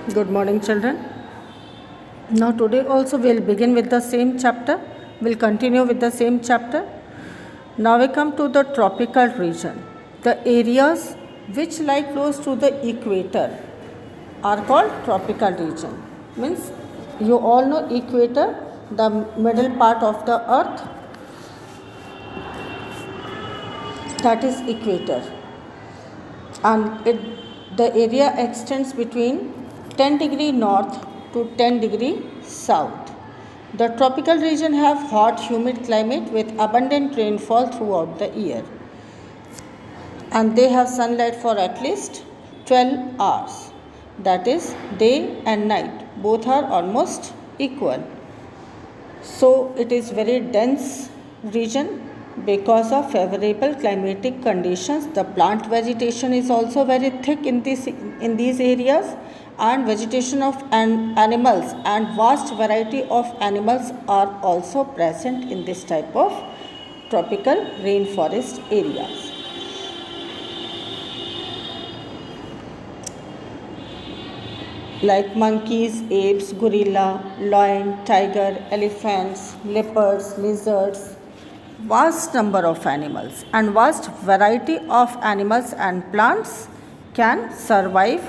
Good morning, children. Now, today also we'll begin with the same chapter. We'll continue with the same chapter. Now, we come to the tropical region. The areas which lie close to the equator are called tropical region. Means you all know equator, the middle part of the earth, that is equator, and the area extends between 10 degree north to 10 degree south. The tropical region have hot humid climate with abundant rainfall throughout the year, and they have sunlight for at least 12 hours, that is day and night, both are almost equal. So it is very dense region. Because of favorable climatic conditions, the plant vegetation is also very thick in these areas, and vegetation of animals and vast variety of animals are also present in this type of tropical rainforest areas. Like monkeys, apes, gorilla, lion, tiger, elephants, leopards, lizards, vast number of animals and vast variety of animals and plants can survive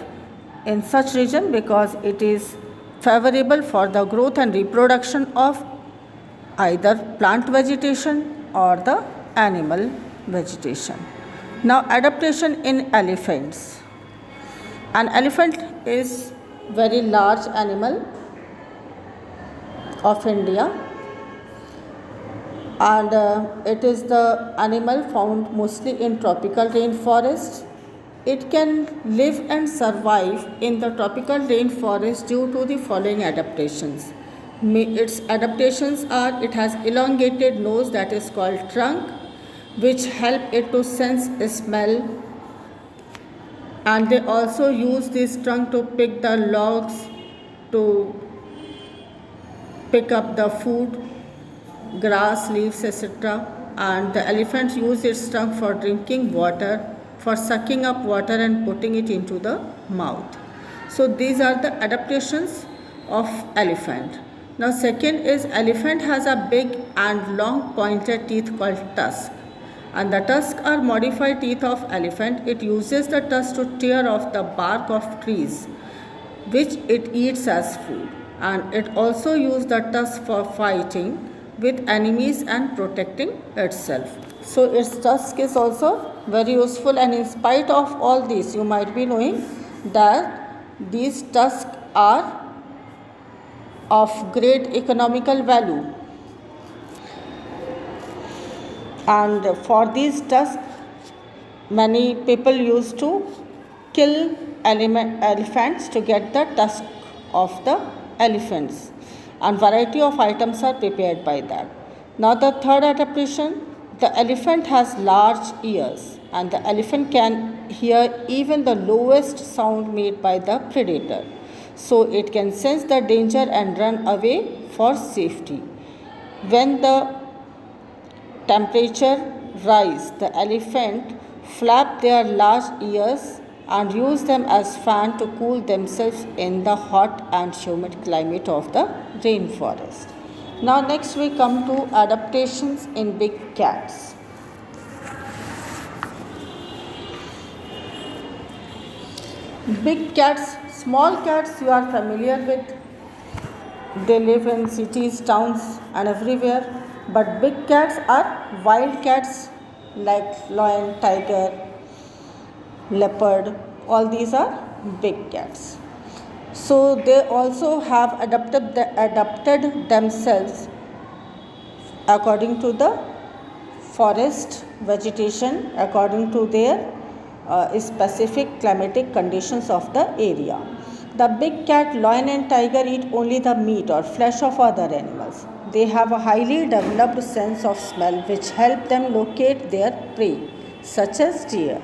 in such region because it is favorable for the growth and reproduction of either plant vegetation or the animal vegetation. Now, adaptation in elephants. An elephant is very large animal of India, and it is the animal found mostly in tropical rainforest. It can live and survive in the tropical rainforest due to the following adaptations. Its adaptations are: it has elongated nose, that is called trunk, which help it to sense smell, and they also use this trunk to pick the logs, to pick up the food, grass, leaves, etc. And the elephants use its trunk for drinking water, for sucking up water and putting it into the mouth. So these are the adaptations of elephant. Now, second is elephant has a big and long pointed teeth called tusk, and the tusks are modified teeth of elephant. It uses the tusk to tear off the bark of trees, which it eats as food, and it also uses the tusk for fighting with enemies and protecting itself. So its tusk is also very useful, and in spite of all this, you might be knowing that these tusks are of great economical value, and for these tusks many people used to kill elephants to get the tusk of the elephants, and variety of items are prepared by that. Now, the third adaptation, the elephant has large ears, and the elephant can hear even the lowest sound made by the predator. So it can sense the danger and run away for safety. When the temperature rise, the elephant flap their large ears and use them as fan to cool themselves in the hot and humid climate of the rainforest. Now, next we come to adaptations in big cats. Big cats, small cats you are familiar with. They live in cities, towns and everywhere. But big cats are wild cats like lion, tiger, leopard. All these are big cats. So they also have adapted themselves according to the forest vegetation, according to their specific climatic conditions of the area. The big cat, lion and tiger eat only the meat or flesh of other animals. They have a highly developed sense of smell which help them locate their prey, such as deer.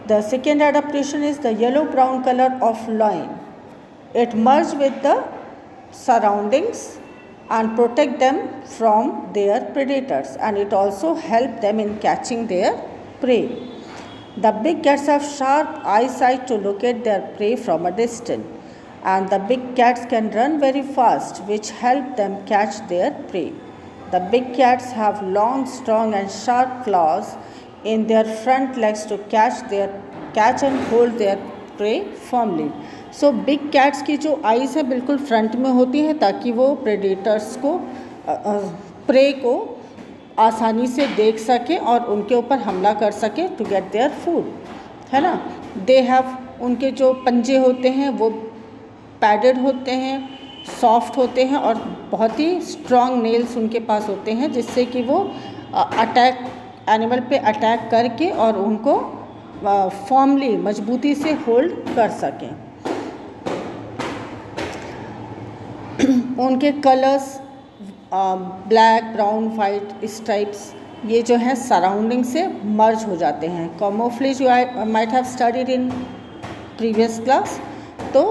The second adaptation is the yellow-brown color of lion. It merges with the surroundings and protect them from their predators, and it also help them in catching their prey. The big cats have sharp eyesight to locate their prey from a distance, and the big cats can run very fast, which help them catch their prey. The big cats have long, strong and sharp claws in their front legs to catch and hold their prey firmly. So big cats की जो eyes है बिल्कुल front में होती है ताकि वो predators को प्रे को आसानी से देख सके और उनके ऊपर हमला कर सके टू गेट देयर फूड, है ना. दे हैव, उनके जो पंजे होते हैं वो पैडेड होते हैं, सॉफ्ट होते हैं और बहुत ही स्ट्रॉन्ग नेल्स उनके पास होते हैं जिससे कि वो अटैक एनिमल पे अटैक करके और उनको फॉर्मली मजबूती से होल्ड कर सकें. उनके colours black, brown, white stripes ये जो है सराउंडिंग से मर्ज हो जाते हैं. Camouflage you might have studied in previous class. तो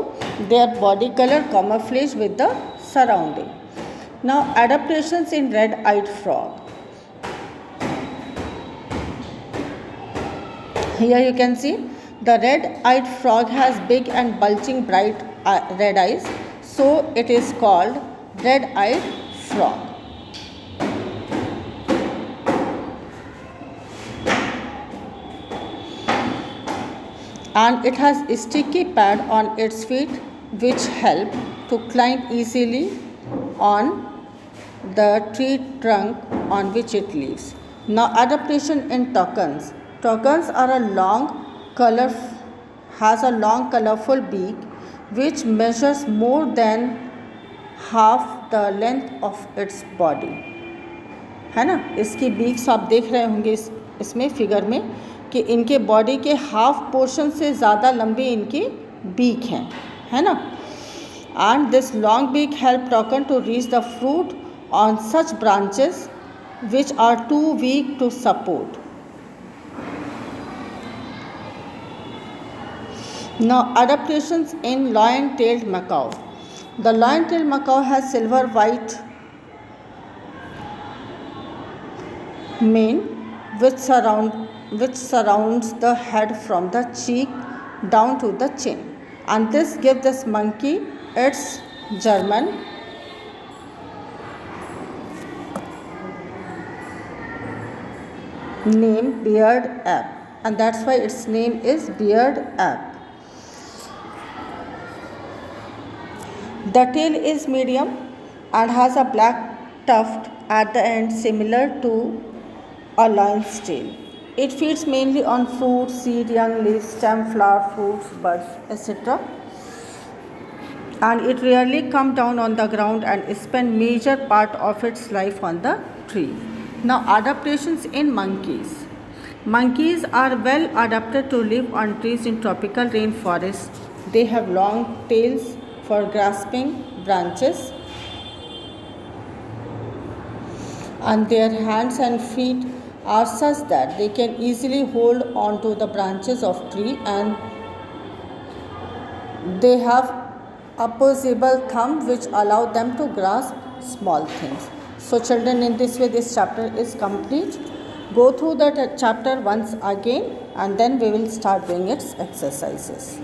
their body colour camouflage with the surrounding. Now adaptations in red eyed frog. Here you can see the red-eyed frog has big and bulging bright red eyes, so it is called red-eyed frog. And it has a sticky pad on its feet which help to climb easily on the tree trunk on which it lives. Now adaptation in toucans. Toucans are a long, colorful beak which measures more than half the length of its body. है ना. इसकी beaks आप देख रहे होंगे इसमें figure में कि इनके बॉडी के हाफ पोर्शन से ज़्यादा लंबी इनकी बीक हैं, है ना. And this long beak help toucan to reach the fruit on such branches which are too weak to support. Now adaptations in lion-tailed macaw. The lion-tailed macaw has silver-white mane which surrounds the head from the cheek down to the chin, and this gives this monkey its German name beard ape, and that's why its name is beard ape. The tail is medium and has a black tuft at the end similar to a lion's tail. It feeds mainly on fruit, seed, young leaves, stem, flower, fruits, buds, etc. And it rarely comes down on the ground and spends major part of its life on the tree. Now adaptations in monkeys. Monkeys are well adapted to live on trees in tropical rainforests. They have long tails for grasping branches, and their hands and feet are such that they can easily hold onto the branches of tree, and they have opposable thumb which allow them to grasp small things. So children, in this way this chapter is complete. Go through that chapter once again and then we will start doing its exercises.